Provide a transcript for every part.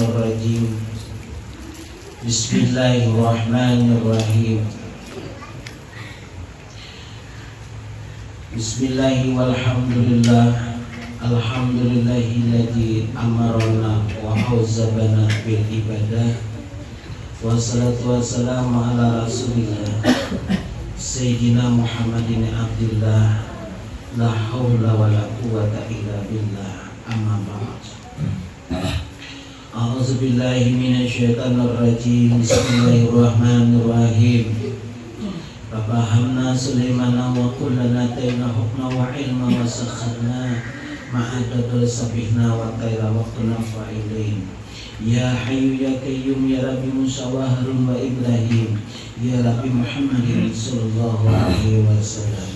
Minasyaitonirrajim. Bismillahirrahmanirrahim. Bismillahi walhamdulillah. Alhamdulillahilladzi amarana wa hauzabana bil ibadah. Wassalatu wassalamu ala rasulillah Sayyidina Muhammadin Abdillah. La hawla wa la quwwata illa billah. Amma ba'd. A'udzu billahi minasyaitonir rajim. Bismillahirrahmanirrahim. Fahamna Sulaimana wa kullana atayna hukma wa ilma wa sakharna ma'adadul sabihna wa tayra wa kunna fa'ilin. Ya Hayyu ya Qayyum ya Rabbi Musa wa Harun wa Ibrahim ya Rabbi Muhammadin sallallahu alaihi wasallam.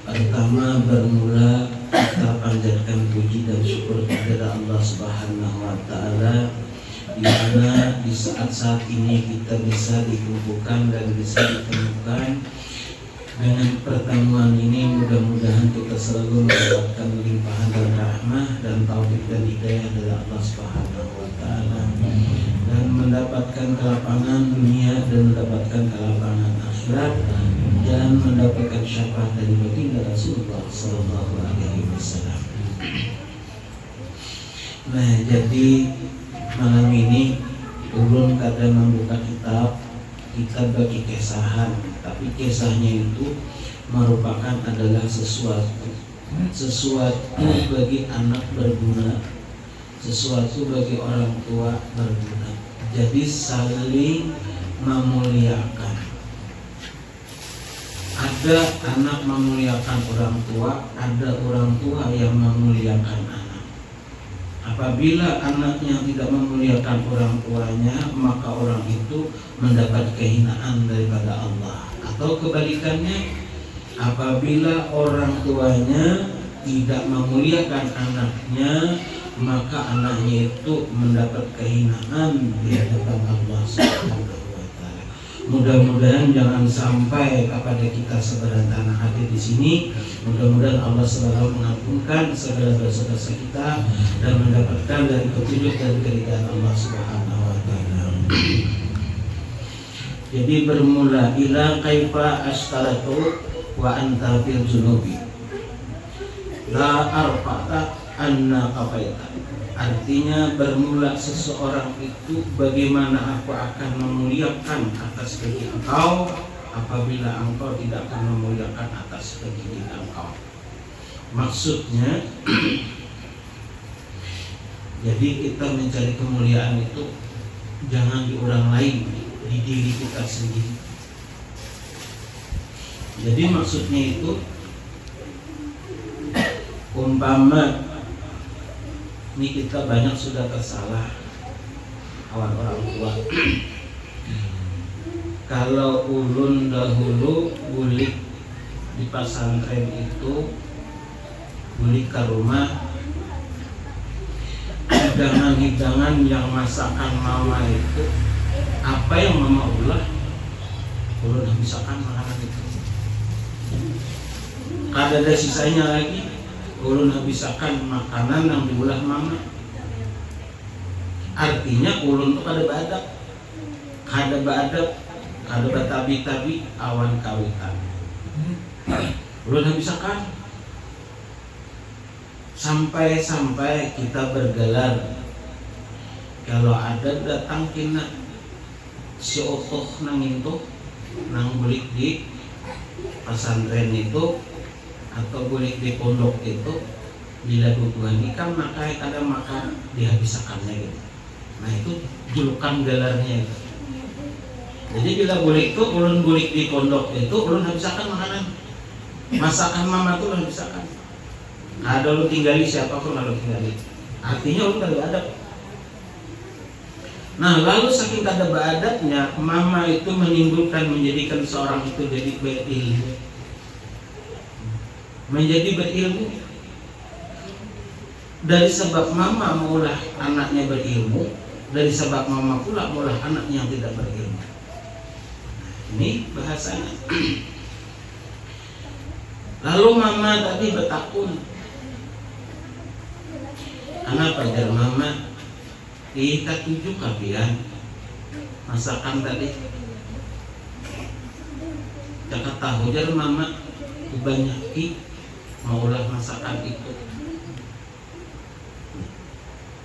Pertama bermula kita panjatkan puji dan syukur kepada Allah Subhanahu wa taala, di mana di saat-saat ini kita bisa dikumpulkan dan bisa ditemukan. Dengan pertemuan ini mudah-mudahan kita selalu mendapatkan limpahan dan rahmah dan taufik dan hidayah dari Allah Subhanahu wa taala, dan mendapatkan kelapangan dunia dan mendapatkan kelapangan akhirat, dan mendapatkan syafaat dari baginda Rasulullah sallallahu alaihi wasallam. Nah, jadi malam ini ulun kadang membuka kitab bagi kesahan, tapi kisahnya itu merupakan adalah sesuatu bagi anak berguna, sesuatu bagi orang tua berguna. Jadi saling memuliakan. Ada anak memuliakan orang tua, ada orang tua yang memuliakan anak. Apabila anaknya tidak memuliakan orang tuanya, maka orang itu mendapat kehinaan daripada Allah. Atau kebalikannya, apabila orang tuanya tidak memuliakan anaknya, maka anaknya itu mendapat kehinaan di hadapan Allah Subhanahu wa taala. Mudah-mudahan jangan sampai kepada kita seberantana hati di sini. Mudah-mudahan Allah selalu mengampunkan segala dosa-dosa kita dan mendapatkan dari petunjuk dan keridhaan Allah Subhanahu wa taala. Jadi bermula ila kaifa astaratu wa anta fil junubi la arfa'ta anna qafaita. Artinya bermula seseorang itu bagaimana aku akan memuliakan atas bagi engkau apabila engkau tidak akan memuliakan atas bagi engkau. Maksudnya jadi kita mencari kemuliaan itu jangan di orang lain, di diri kita sendiri. Jadi maksudnya itu umpama ini kita banyak sudah tersalah kawan orang tua. Kalau ulun dahulu bulik di pesantren itu, bulik ke rumah, hidangan-hidangan yang masakan mama itu, apa yang mama ulah, ulun misalkan makanan itu. Kada ada sisanya lagi, ulun habisakan makanan yang diulah mama. Artinya ulun tuh kada beadab, kada batabi-tabi awan kawitan. Ulun habisakan sampai kita bergelar. Kalau ada datang kena si otoh nang itu, nang bulik di pesantren itu atau bulik di pondok itu, bila butuhan ikan maka ada makan dihabisakannya gitu. Nah itu julukan gelarnya itu. Jadi bila bulik itu, ulun bulik di pondok itu, ulun habisakan makanan. Masakan mama itu ulun habisakan. Ada lu tinggali siapapun lu tinggali. Artinya ulun kada beadab. Nah lalu saking kada beadabnya, mama itu menjadikan seorang itu jadi berilmu. Menjadi berilmu dari sebab mama maulah anaknya berilmu, dari sebab mama pula maulah anaknya yang tidak berilmu. Ini bahasanya. Lalu mama tadi bertakun, Kenapa jar mama? Kita tujuh kapian masakan tadi. Jangan tahu jar mama banyak maulah masakan itu.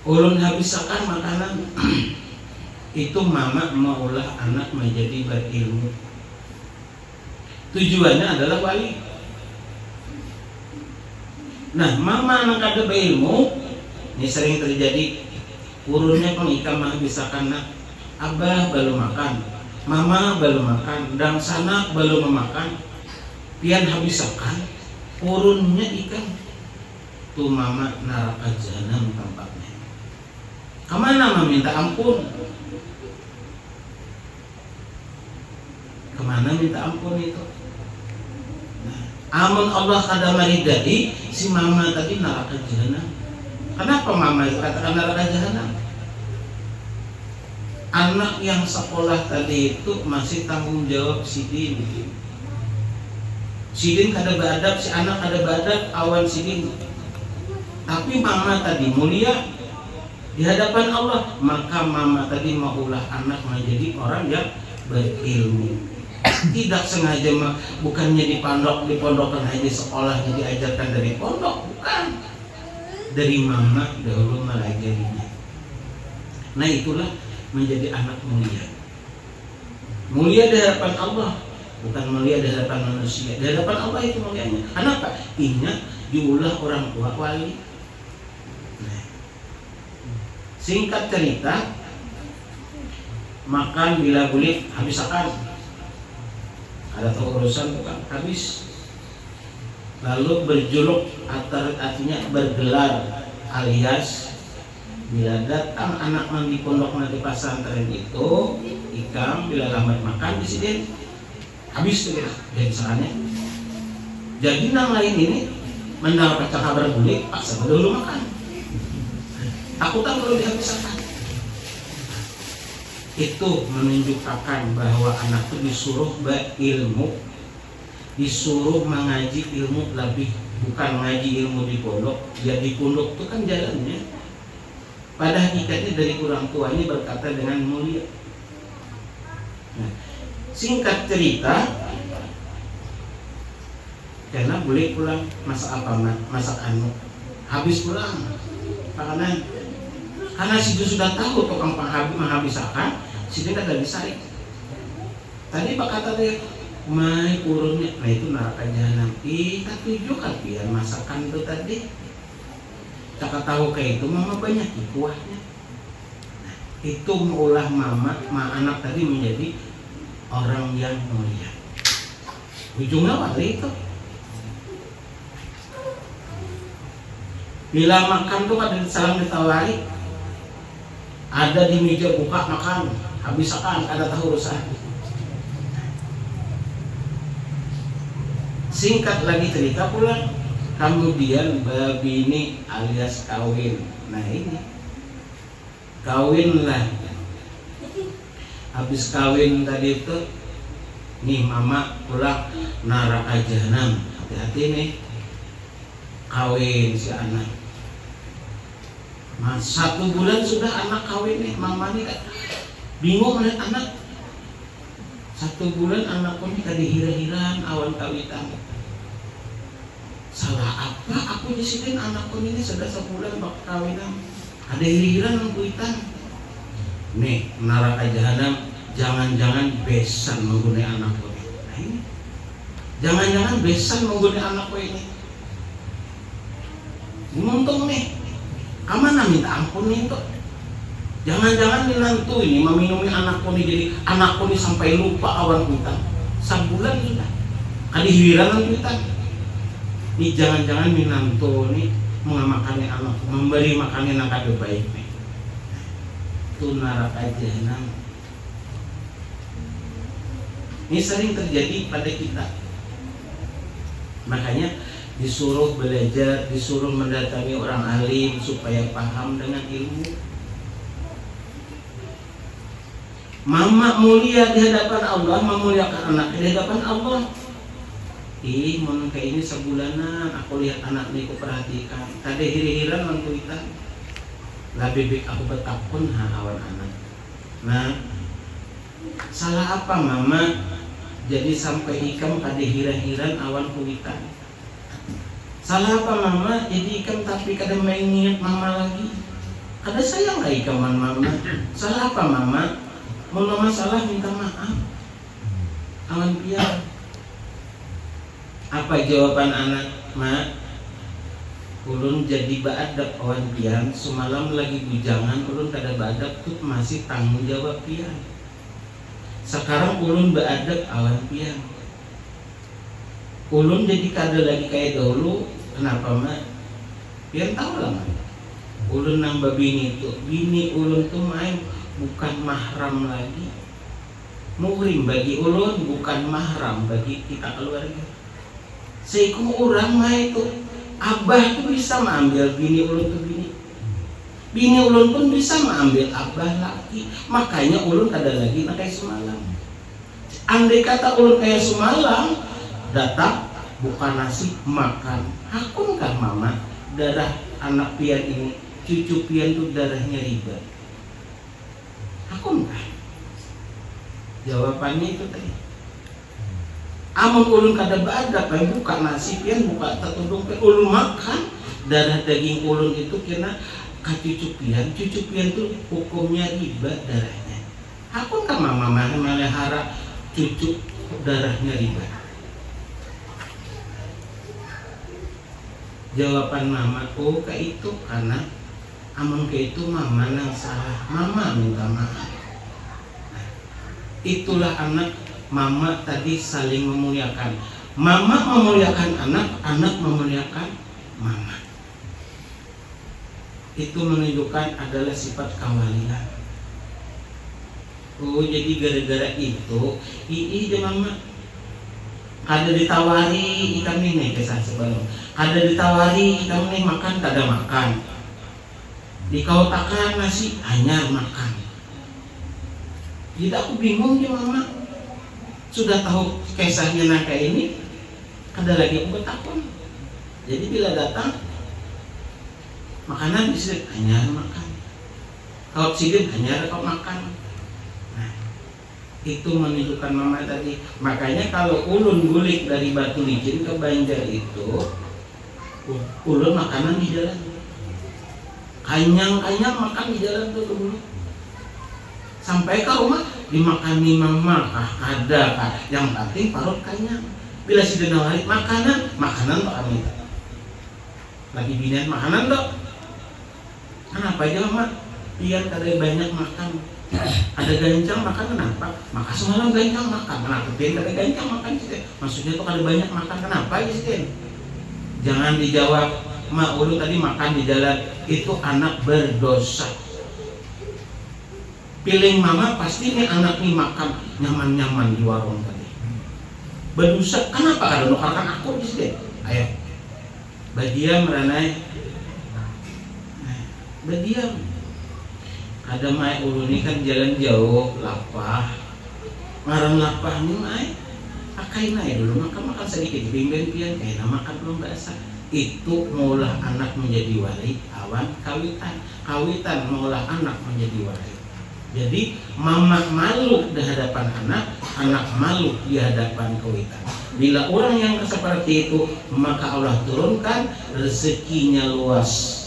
Ulun habiskan makanan itu mama maulah anak menjadi berilmu. Tujuannya adalah wali. Nah, mama anak ada berilmu, ini sering terjadi. Urunnya pengikam menghabiskan nak, abah belum makan, mama belum makan, dan sana belum memakan, pian habiskan, urunnya ikan. Tuh mama neraka jahanam tampaknya. Kemana meminta ampun? Kemana minta ampun itu? Amun Allah kada maridai si mama tadi neraka jahanam. Kenapa mama itu katakan neraka jahanam? Anak yang sekolah tadi itu masih tanggung jawab sidin. Sidin kada beradab, si anak kada beradab, awan sidin. Tapi mama tadi mulia di hadapan Allah, maka mama tadi maulah anak menjadi orang yang berilmu. Tidak sengaja bukannya di pondokkan aja sekolahnya diajarkan dari pondok, bukan, dari mama dahulu melajarinya. Nah itulah menjadi anak mulia. Mulia di hadapan Allah, bukan mulia di hadapan manusia. Di hadapan Allah itu mulianya. Kenapa? Ingat diulah orang tua wali. Nah, singkat cerita, makan bila kulit habiskan. Ada tahu urusan bukan habis. Lalu berjuluk artinya bergelar, alias bila datang anak mandi pondok nanti pesantren itu ikam bila lambat makan di sini habis tuh dan soalnya. Jadi nang lain ini mendapat kabar bulik paksa dulu makan. Aku tak perlu dihabiskan. Itu menunjukkan bahwa anak itu disuruh berilmu, disuruh mengaji ilmu lebih, bukan mengaji ilmu di pondok. Ya di pondok itu kan jalannya. Pada hakikatnya dari orang tua ini berkata dengan mulia. Nah, singkat cerita, karena boleh pulang masak apa masak anu, habis pulang makanan. Karena si sudah tahu tukang menghabiskan, si dia tidak bisa. Tadi Pak kata dia, mai urunnya, nah itu neraka jahanam. Kita tujuh kan biar masakan itu tadi. Cakap tahu kayak itu mama banyak kuahnya. Nah, itu mengolah mama anak tadi menjadi orang yang mulia. Ujungnya wali itu. Bila makan tuh ada salam ditawari. Ada di meja buka makan, habiskan, ada tahu urusan. Singkat lagi cerita pulang, kemudian babini alias kawin. Nah ini kawin lah. Habis kawin tadi itu, nih mama pulang neraka jahanam. Hati-hati nih, kawin si anak. Mas, 1 bulan sudah anak kawin nih, mama nih kan bingung melihat anak. 1 bulan anakku nih kadihira-hiran awan kawitan. Salah apa aku nyisitin anakku ini sudah 1 bulan bak kawinan. Ada hira-hiran kawitan. Nih neraka jahanam, jangan-jangan besan menggunakan anakku ini. Nah ini, jangan-jangan besan menggunakan anakku ini. Untung nih. Kamana minta ampun nih tuh. Jangan-jangan menantu ini meminumi anakku nih, jadi anakku nih sampai lupa awan utang. 1 bulan sudah. Kadihiran utang. Ini jangan-jangan menantu nih mengamakannya anakku, memberi makannya yang kado baik nih. Itu neraka jahanam. Ini sering terjadi pada kita. Makanya disuruh belajar, disuruh mendatangi orang alim supaya paham dengan ilmu. Mama mulia di hadapan Allah, memuliakan anak di hadapan Allah. Mau kayak ini sebulanan, aku lihat anak ini aku perhatikan. Tadi hiri-hiran mantuitan. lah bebek aku betakun awan anak. Nah, salah apa mama jadi sampai ikam kade hira-hiran awan kuitan? Salah apa mama jadi ikam tapi kada main ingat mama lagi? Kada sayang gak ikaman mama? Salah apa mama? Mau mama salah minta maaf. Awan pian. Apa jawaban anak? Mak, ulun jadi baadab awan pian. Semalam lagi bujangan ulun kada baadab tuh masih tanggung jawab pian. Sekarang ulun beradab awan pian. Ulun jadi kada lagi kayak dulu. Kenapa mak? Pian tahu lah mak. Ulun nambah bini tuh. Bini ulun tuh main bukan mahram lagi. Muhrim bagi ulun, bukan mahram bagi kita keluarga. Seikum orang main tuh. Abah tuh bisa mengambil bini ulun tuh bini. Bini ulun pun bisa mengambil abah laki. Makanya ulun kada lagi nak kayak semalam. Andai kata ulun kayak semalam, datang bukan nasi makan. Hakunkah mama darah anak pian ini, cucu pian tuh darahnya riba? Hakunkah? Jawabannya itu tadi. Amun ulun kada beadab, buka nasi pian, buka tertudung pian, ulun makan darah daging ulun itu kena cucu pian tuh hukumnya riba darahnya. Hakunkah mama melihara cucu darahnya riba? Jawaban mama, oh kayak itu karena amun kayak itu mama yang salah, mama minta maaf. Nah, itulah anak mama tadi saling memuliakan. Mama memuliakan anak, anak memuliakan mama. Itu menunjukkan adalah sifat kawalian. Oh jadi gara-gara itu ii mama kada ditawari ikan ini kisah sebelum kada ditawari ikan ini makan kada makan, dikautakan nasi hanya makan. Jadi aku bingung di mama sudah tahu kisahnya nangka ini kada lagi aku bertakun. Jadi bila datang makanan disini hanya makan, kalau sidin hanya rekap makan. Nah, itu menunjukkan mama tadi. Makanya kalau ulun gulik dari Batu Licin ke Banjar itu, ulun makanan di jalan, kanyang makan di jalan tuh dulu. Sampai ke rumah dimakani mama ada kah? Yang penting parut kanyang. Bila sidin nawari makanan tuh kami lagi binian makanan dok. Kenapa aja mak? Biar kada banyak makan. Ada gancang makan kenapa? Maka semalam gancang makan. Kenapa? Biar kada gancang makan sih. Maksudnya tuh kada banyak makan. Kenapa sih? Jangan dijawab. Mak ulu tadi makan di jalan itu anak berdosa. Pilih mama pasti nih anak nih makan nyaman-nyaman di warung tadi. Berdosa. Kenapa kada nukarkan aku sih? Ayo. Badia meranai. Berdiam. Ada mai ulu ini kan jalan jauh lapah. Ngaran lapah nih mai. Pakai naik dulu makan sedikit bimbing pian kayak makan belum bahasa. Itu mengolah anak menjadi wali awan kawitan mengolah anak menjadi wali. Jadi mama malu di hadapan anak malu di hadapan kawitan. Bila orang yang seperti itu maka Allah turunkan rezekinya luas.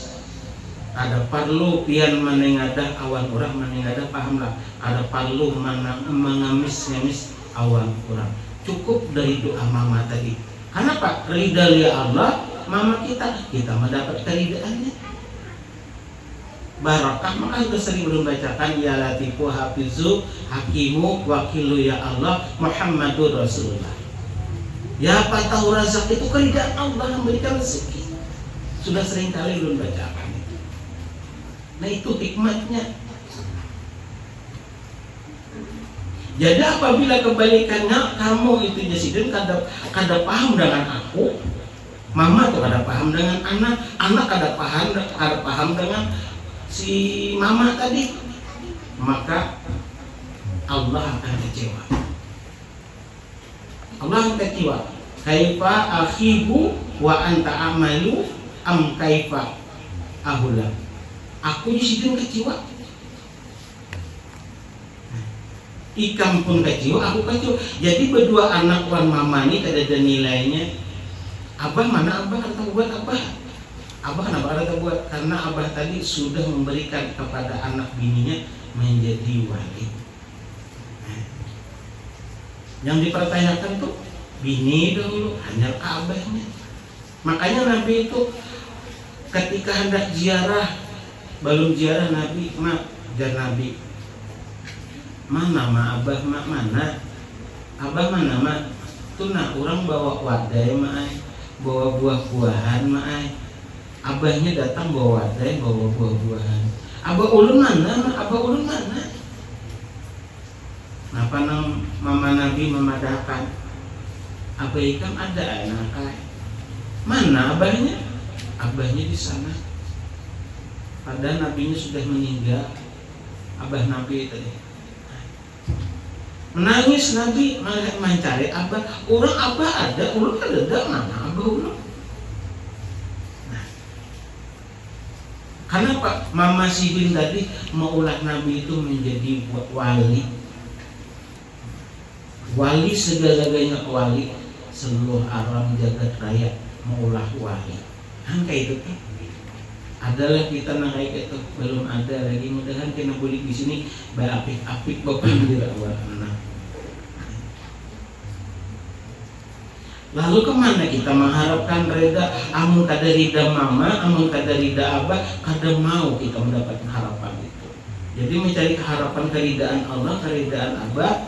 Ada perlu pian menengadah awan orang menengadah pahamlah. Ada perlu mengemis-ngemis awan orang. Cukup dari doa mama tadi. Kenapa? Ridha ya Allah, mama kita mendapat keridaannya. Barakah maka sudah sering belum bacakan ya Latifu Hafizu Hakimu Wakilu ya Allah Muhammadur Rasulullah. Ya Fatahur Razak itu keridaan Allah yang memberikan rezeki. Sudah sering kali belum bacakan. Nah itu hikmatnya. Jadi apabila kebalikannya kamu itu jasidin kada paham dengan aku, mama tuh kada paham dengan anak kada paham dengan si mama tadi, maka Allah akan kecewa. Allah akan kecewa. Kaifa akhibu wa anta amalu am kaifa ahula. aku disini kecewa. Ikam pun kecewa, aku kecewa. Jadi berdua anak wan mama ini kada ada nilainya. Abah mana abah kata buat abah. Abah kenapa kata buat? Karena abah tadi sudah memberikan kepada anak bininya menjadi wali. Yang dipertanyakan tuh bini dahulu, hanya abahnya. Makanya Nabi itu ketika hendak ziarah, belum ziarah Nabi, dan Nabi mana abah mana abah mana tuh orang bawa wadai bawa buah-buahan abahnya datang bawa wadai bawa buah-buahan. Abah ulun mana abah ulun mana. Napa nang mama Nabi memadahkan abah ikan ada anak mana abahnya? Abahnya di sana. Padahal nabinya sudah meninggal. Abah Nabi tadi menangis, Nabi mencari abah. Orang abah ada, orang ada mana abah orang? Nah, kenapa Mama Sibin tadi maulah Nabi itu menjadi wali? Wali segala-galanya wali, seluruh alam jagat raya maulah wali. Angka itu kan adalah kita naik itu belum ada lagi, mudahan kena boleh di sini berapik-apik bapak dirawat anak. Lalu kemana kita mengharapkan reda? Amun kada rida mama, amun kada rida abah, kada mau kita mendapatkan harapan itu. Jadi mencari keharapan keridaan Allah, keridaan abah,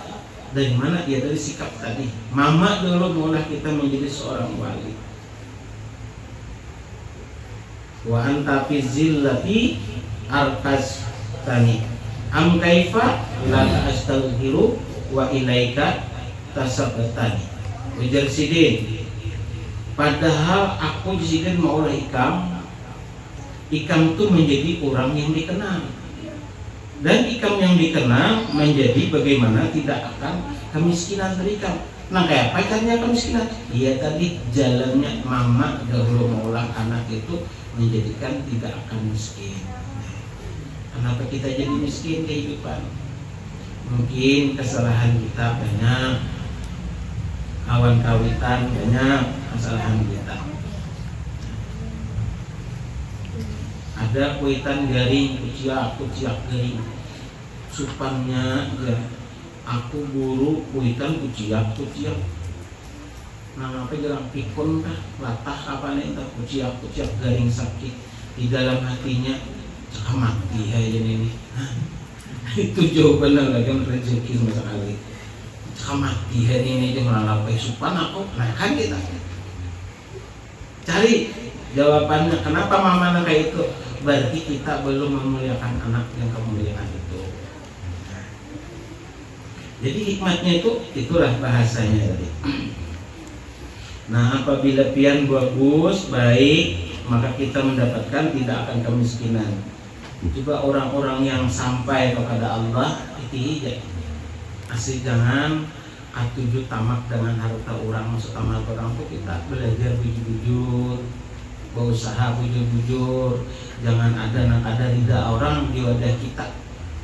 dari mana? Ya dari sikap tadi. Mama dulu maulah kita menjadi seorang wali. Wa anta fi zillati arqas tani am kaifa la astaghfiru wa ilaika tasabbatani. Ujar Sidin, padahal aku disini maulah ikam itu menjadi orang yang dikenal, dan ikam yang dikenal menjadi bagaimana tidak akan kemiskinan terikat. Nah kayak apa ikannya kemiskinan? Iya tadi jalannya mama dahulu maulah anak itu menjadikan tidak akan miskin. Kenapa kita jadi miskin kehidupan? Mungkin kesalahan kita banyak, kawan kawitan banyak kesalahan kita. Ada kuitan garing, kuciak garing. Supannya ya, aku buru kuitan kuciak. Nah apa jalan pikun kah, latah apa nih entah kuciak garing sakit di dalam hatinya cakap mati aja ini. Itu jawaban lagi rezeki sama sekali. Cakap mati hari ini dia melalapai supan aku, nah kan kita cari jawabannya. Kenapa mama kayak itu? Berarti kita belum memuliakan anak yang kemuliaan itu. Jadi hikmatnya itulah bahasanya tadi. Nah apabila pian bagus, baik, maka kita mendapatkan tidak akan kemiskinan. Coba orang-orang yang sampai kepada Allah itu asli jangan atuju tamak dengan harta orang. Maksud tamak orang itu kita belajar bujur-bujur, berusaha bujur-bujur. Jangan ada rida orang di wadah kita.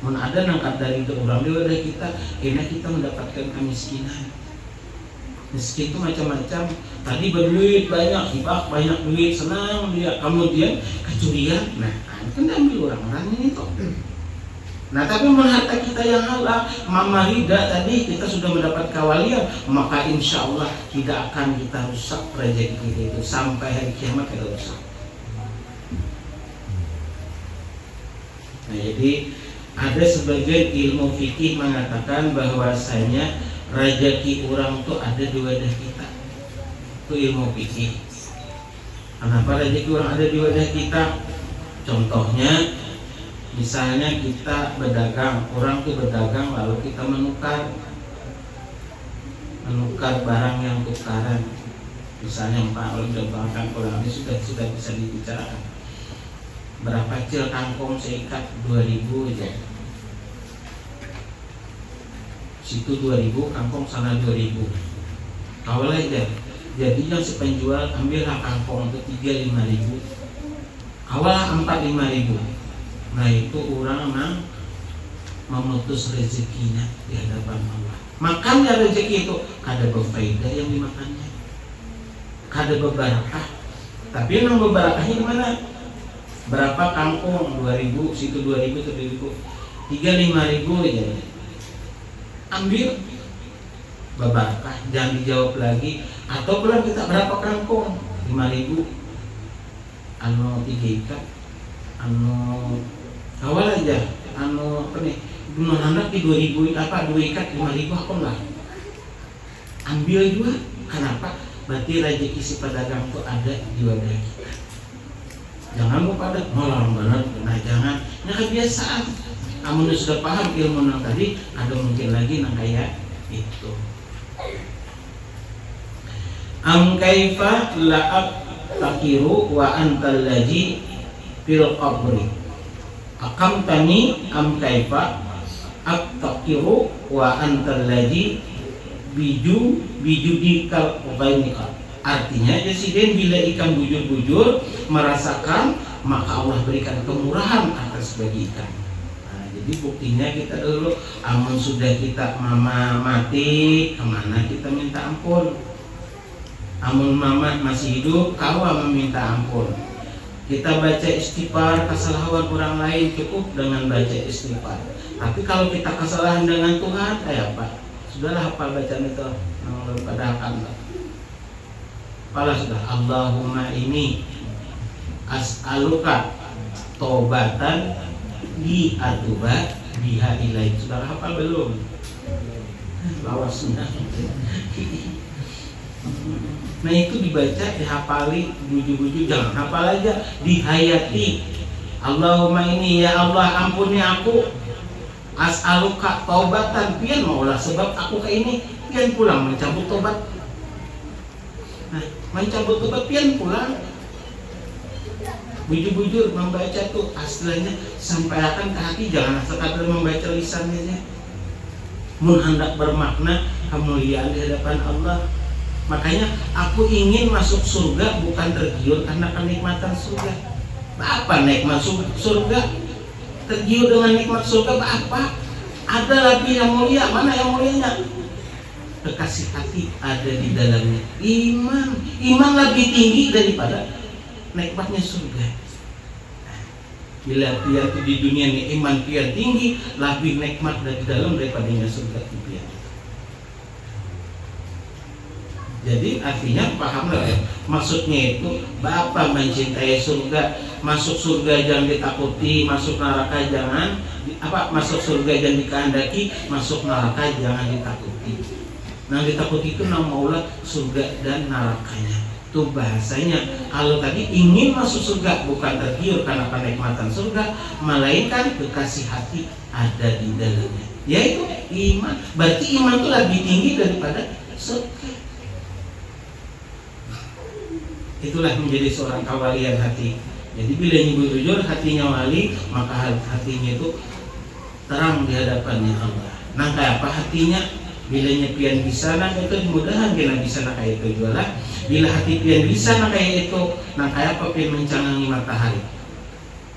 Mun ada rida orang di wadah kita, karena kita mendapatkan kemiskinan. Miskin itu macam-macam. Tadi berduit banyak, hibah banyak duit, senang dia. Kemudian kecurian, nah kan ambil orang-orang ini tuh. Nah tapi harta kita yang halal, mama rida tadi kita sudah mendapat kewalian, maka insya Allah tidak akan kita rusak rezeki kita itu sampai hari kiamat kita rusak. Nah jadi ada sebagian ilmu fikih mengatakan bahwasanya rezeki orang itu ada di wadah kita. Itu ilmu fikih. Kenapa rezeki orang ada di wadah kita? Contohnya, misalnya kita berdagang, orang tuh berdagang lalu kita menukar barang yang tukaran. Misalnya Pak Oleh bahkan orang ini sudah bisa dibicarakan. Berapa cil kangkung seikat 2.000 aja. Situ 2.000, kangkung sana 2.000. Kawal aja. Jadi yang si penjual ambillah kangkung untuk 3-5 ribu. Kawal 4-5 ribu. Nah itu orang memutus rezekinya di hadapan Allah. Makannya rezeki itu kada berfaedah yang dimakannya, kada berbarakah. Tapi yang berbarakahnya di mana? Berapa kangkung? 2.000, situ 2.000, itu 2.000, 3.000-5.000 ya. Ambil berbarakah, jangan dijawab lagi. Atau pulang kita berapa kangkung? 5.000. Anu 3 ikat, anu awal aja, anu apa nih? Bunuh anak di 2.000 apa 2 ikat 5.000 apa lah. Ambil juga. Kenapa? Berarti rezeki si pedagang itu ada di wadah kita. Jangan lupa pada ngolah benar. Nah jangan. Nah kebiasaan. Kamu sudah paham ilmu nang tadi, ada mungkin lagi nang kayak itu. Am kaifa la'ab takiru wa antal ladzi fil qabri. Akam tani am kaifa at-takiru wa antal ladzi bijudikal ubainika. Artinya presiden bila ikan bujur-bujur merasakan, maka Allah berikan kemurahan atas bagi ikan. Nah, jadi buktinya kita dulu amun sudah kita mama mati, kemana kita minta ampun? Amun mama masih hidup, kawa meminta ampun. Kita baca istighfar kesalahan orang lain cukup dengan baca istighfar. Tapi kalau kita kesalahan dengan Tuhan, kayak apa? Sudahlah hafal bacaan itu, pada akan. Apalah sudah. Allahumma ini as'aluka taubatan di atuba biha ilaik. Sudah hafal belum? Lawasnya. Nah itu dibaca, dihafali, buju-buju, jangan hafal aja, dihayati. Allahumma ini, ya Allah ampuni aku, as'aluka taubatan, pian maulah sebab aku ke ini, pian pulang mencabut tobat. Nah mencabut tobat pian pulang. Bujur-bujur membaca tuh aslinya sampaikan ke hati, jangan sekadar membaca lisannya. Mun hendak bermakna kemuliaan di hadapan Allah. Makanya aku ingin masuk surga bukan tergiur karena kenikmatan surga. Apa nikmat surga? Tergiur dengan nikmat surga apa? Ada lagi yang mulia, mana yang mulianya? Kekasih hati ada di dalamnya. Iman lebih tinggi daripada nikmatnya surga. Bila pian di dunia ini iman pian tinggi, lebih nikmat dari dalam daripadanya surga pian. Jadi artinya pahamlah ya. Maksudnya itu Bapak mencintai surga, masuk surga jangan ditakuti, masuk neraka jangan masuk surga jangan dikehendaki, masuk neraka jangan ditakuti. Nah ditakuti itu namanya surga dan nerakanya. Itu bahasanya. Kalau tadi ingin masuk surga bukan tergiur karena kenikmatan surga, melainkan kekasih hati ada di dalamnya. Yaitu iman. Berarti iman itu lebih tinggi daripada surga. Itulah menjadi seorang kawalian hati. Jadi bila nyebut jujur hatinya wali, maka hatinya itu terang di hadapannya Allah. Nah kayak apa hatinya? Bila nyepian bisa, nah itu mudahan bila bisa nak kayak itu jualah. Bila hati pian bisa nak kayak itu, nah kayak apa pian mencangangi matahari.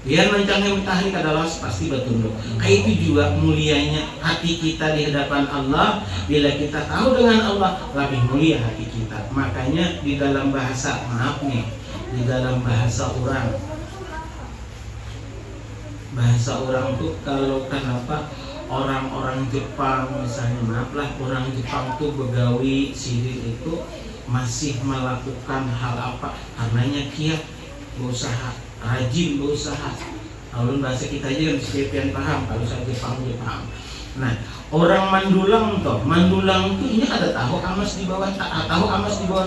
Biar mencangangi matahari kadalas pasti bertunduk. Kayak itu juga mulianya hati kita di hadapan Allah. Bila kita tahu dengan Allah, lebih mulia hati kita. Makanya di dalam bahasa, maaf nih, di dalam bahasa orang tuh kalau kenapa orang-orang Jepang misalnya, maaflah, orang Jepang tuh begawi sihir itu masih melakukan hal apa? Karenanya kiat berusaha, rajin berusaha. Kalau bahasa kita aja kan sekian paham, kalau saya Jepang dia paham. Nah, orang Mandulang tuh ini ada tahu amas di bawah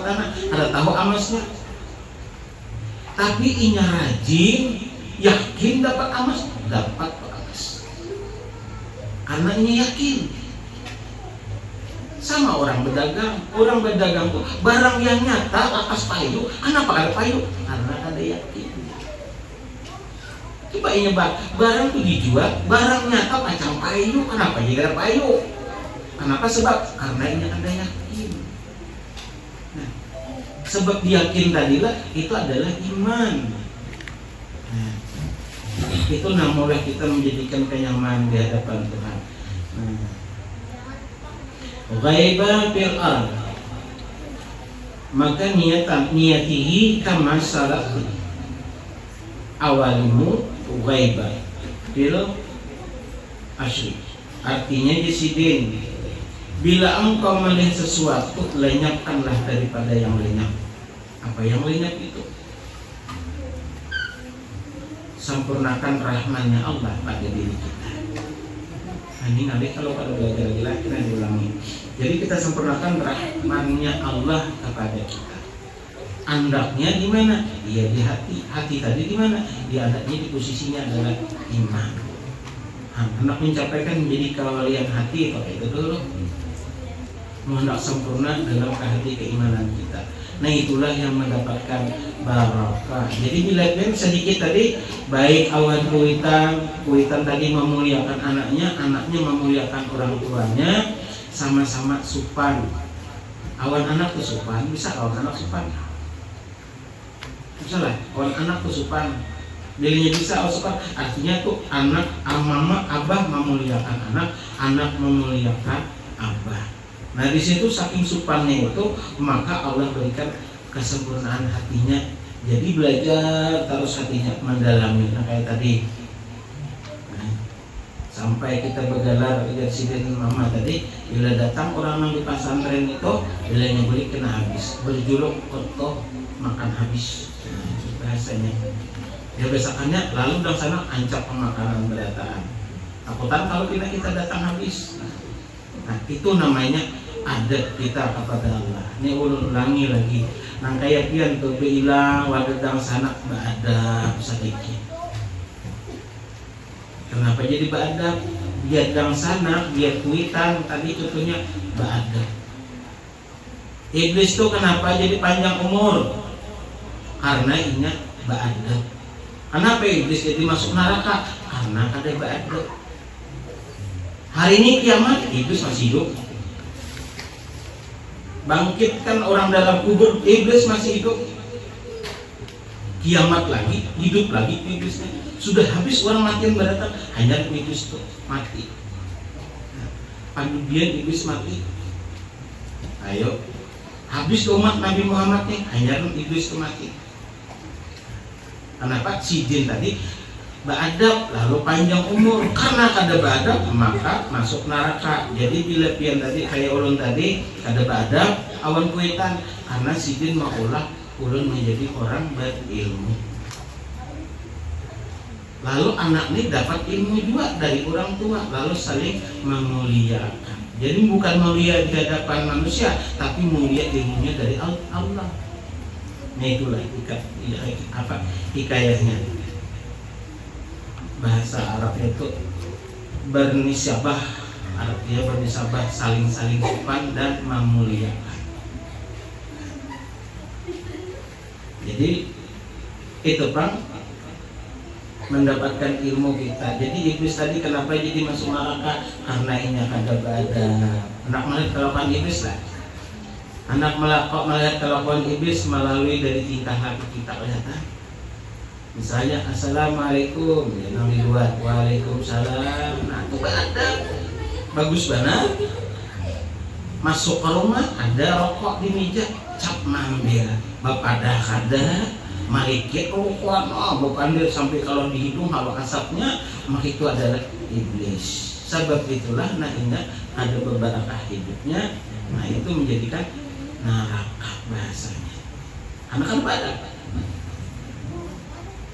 tanah, ada tahu amasnya. Tapi inya rajin, yakin dapat amas, dapat amas. Karena ini yakin. Sama orang berdagang tuh barang yang nyata atas payu. Kenapa ada payu? Karena ada yakin. Coba ini barang tuh dijual, barang nyata macam payu. Kenapa jadi ada payu? Kenapa? Sebab karena ini ada yakin. Nah, sebab yakin tadilah itu adalah iman. Nah, itu namulah kita menjadikan kenyamanan di hadapan Tuhan. Ghaiba fil ard, maka niyatihi kama salat awalimu ghaiba fil asyrik. Artinya disidin, bila engkau melihat sesuatu, lenyapkanlah daripada yang lenyap. Apa yang lenyap itu? Sempurnakan rahmannya Allah pada diri kita. Nah, ini nanti kalau pada belajar lagi kita diulangi. Jadi kita sempurnakan rahmannya Allah kepada kita. Andaknya di mana? Dia di hati. Hati tadi di mana? Di andaknya di posisinya adalah iman. Nah, hendak mencapaikan menjadi kewalian hati pakai itu dulu. Hendak sempurna dalam hati keimanan kita. Nah, itulah yang mendapatkan barokah. Jadi dilihatkan sedikit tadi, baik awan kuitan tadi memuliakan anaknya memuliakan orang tuanya, sama-sama supan. Awan anak tuh supan, bisa awan anak supan. Misalnya awan anak tuh supan, dirinya bisa supan. Artinya tuh anak, mama, abah memuliakan anak memuliakan abah. Nah, di situ saking supannya itu, maka Allah berikan kesempurnaan hatinya. Jadi belajar terus hatinya mendalami. Nah, kayak tadi, sampai kita bergelar lihat sidin mama tadi, bila datang orang di pesantren itu, bila yang beli kena habis, berjuluk kotor makan habis. Bahasanya. Dia besakannya lalu dari sana ancap pemakanan berataan. Akutan kalau kita datang habis. Nah, itu namanya adab kita kepada Allah. Ini ulangi lagi. Nang kayak pian tuh bilang wadadang sana beradab sedikit. Kenapa jadi beradab? Biar dang sana, biar kuitan tadi contohnya beradab. Iblis tuh kenapa jadi panjang umur? Karena ingat beradab. Kenapa iblis jadi masuk neraka? Karena ada beradab. Hari ini kiamat, iblis masih hidup. Bangkitkan orang dalam kubur, iblis masih hidup. Kiamat lagi, hidup lagi iblisnya. Sudah habis orang mati yang berdatang, hanya iblis itu mati. Kemudian iblis mati. Ayo, habis umat Nabi Muhammad nih, hanya iblis itu mati. Kenapa? Si jin tadi beradab lalu panjang umur, karena kada beradab maka masuk neraka. Jadi bila pian tadi kayak ulun tadi kada beradab awan kuitan, karena sidin maulah ulun menjadi orang berilmu. Lalu anak ini dapat ilmu juga dari orang tua, lalu saling memuliakan. Jadi bukan mulia di hadapan manusia, tapi mulia ilmunya dari Allah. Nah, itulah hikayahnya. Bahasa Arab itu bernisabah, artinya bernisabah saling-saling sopan dan memuliakan. Jadi itu Bang, mendapatkan ilmu kita. Jadi iblis tadi kenapa jadi masuk neraka? Karena ini ada badan. Anak melihat kelakuan iblis lah. Anak melihat kelakuan iblis melalui dari tingkah laku kita kelihatan. Misalnya assalamualaikum, ya nabi buat waalaikumsalam. Nah itu beradab, bagus banget. Masuk ke rumah ada rokok di meja, cap mambil, bapak dah kada, marikit rokok, bukan dia sampai kalau di hidung kalau asapnya, maka itu adalah iblis. Sebab itulah, nah ingat ada beberapa hidupnya, nah itu menjadikan neraka bahasanya. Karena kan badan.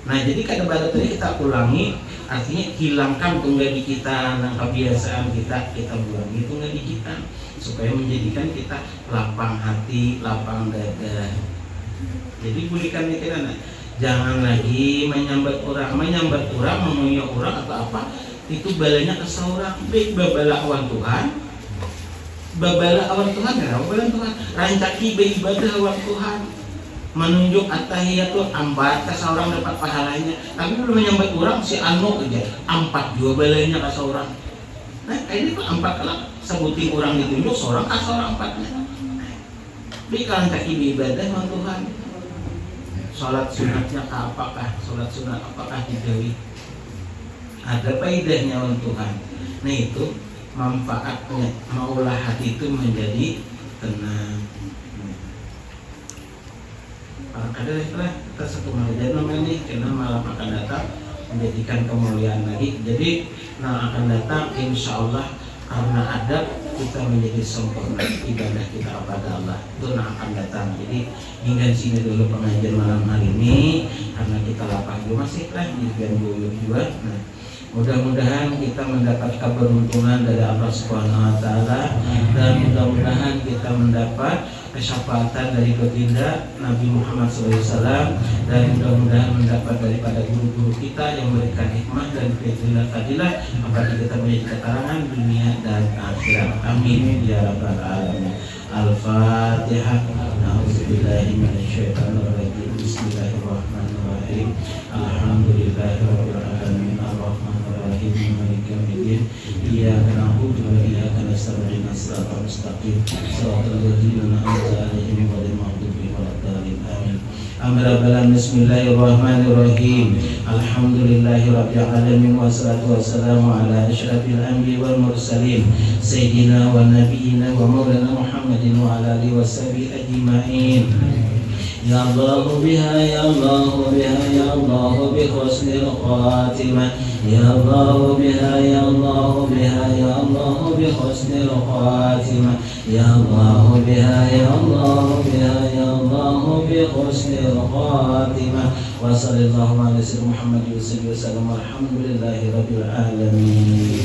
Nah jadi kada badan tadi kita ulangi, artinya hilangkan tunggadi kita, nah kebiasaan kita buang itu tunggadi kita, supaya menjadikan kita lapang hati, lapang dada. Jadi berikan pikiran, jangan lagi menyambat orang, memunyai orang atau apa, itu balanya ke seorang. Baik babala awan Tuhan, babala awan Tuhan, ya babala Tuhan, rancaki beribadah awan Tuhan, menunjuk at-tahiyatul ampat ke seorang dapat pahalanya. Tapi belum menyambat orang si anu aja, ampat dua balanya ke seorang. Nah ini tuh ampat kelak sebutin orang ditunjuk seorang ke seorang empatnya. Baik rancaki beribadah awan Tuhan. Sholat sunatnya apakah? Sholat sunat apakah digawi? ada faedahnya untuk Tuhan. Nah itu manfaatnya, maulah hati itu menjadi tenang. Kadang-kadang kita satu malam ini karena malam akan datang menjadikan kemuliaan lagi. Jadi akan datang insya Allah karena adab kita menjadi sempurna ibadah kita kepada Allah itu akan datang. Jadi hingga sini dulu pengajian malam hari ini karena kita lapar juga masih lah di Guyuk juga. Nah, mudah-mudahan kita mendapat keberuntungan dari Allah Subhanahu Wa Taala dan mudah-mudahan kita mendapat kesyafaatan dari baginda Nabi Muhammad SAW dan mudah-mudahan mendapat daripada guru-guru kita yang memberikan hikmah dan fadilah apabila kita menjadi keterangan dunia dan akhirat. Amin ya rabbal alamin. Al-Fatihah. A'udzubillahi minasyaitonirrajim. Bismillahirrahmanirrahim. Alhamdulillahirabbil alamin. Arrahmanirrahim. Maliki yaumiddin. Iyyaka na'budu wa iyyaka nasta'in. Shiratal mustaqim. Shiratal ladzina an'amta 'alaihim ghairil maghdubi waladdallin. Amin. Amrabalan bismillahirrahmanirrahim. Alhamdulillahirabbil alamin wassalatu wassalamu ala asyrafil anbiya'i wal mursalin sayyidina wa nabiyyina wa maulana Muhammadin wa ala alihi washabihi ajma'in. Ya Allah biha ya Allah biha ya Allah bi husnil khatimah. Ya Allah biha ya Allah biha ya Allah bi husnil khatimah. Ya Allah biha ya Allah biha ya Allah bi husnil khatimah. Wa sallallahu ala sayyidina Muhammad wa sallam. Alhamdulillahi rabbil alamin.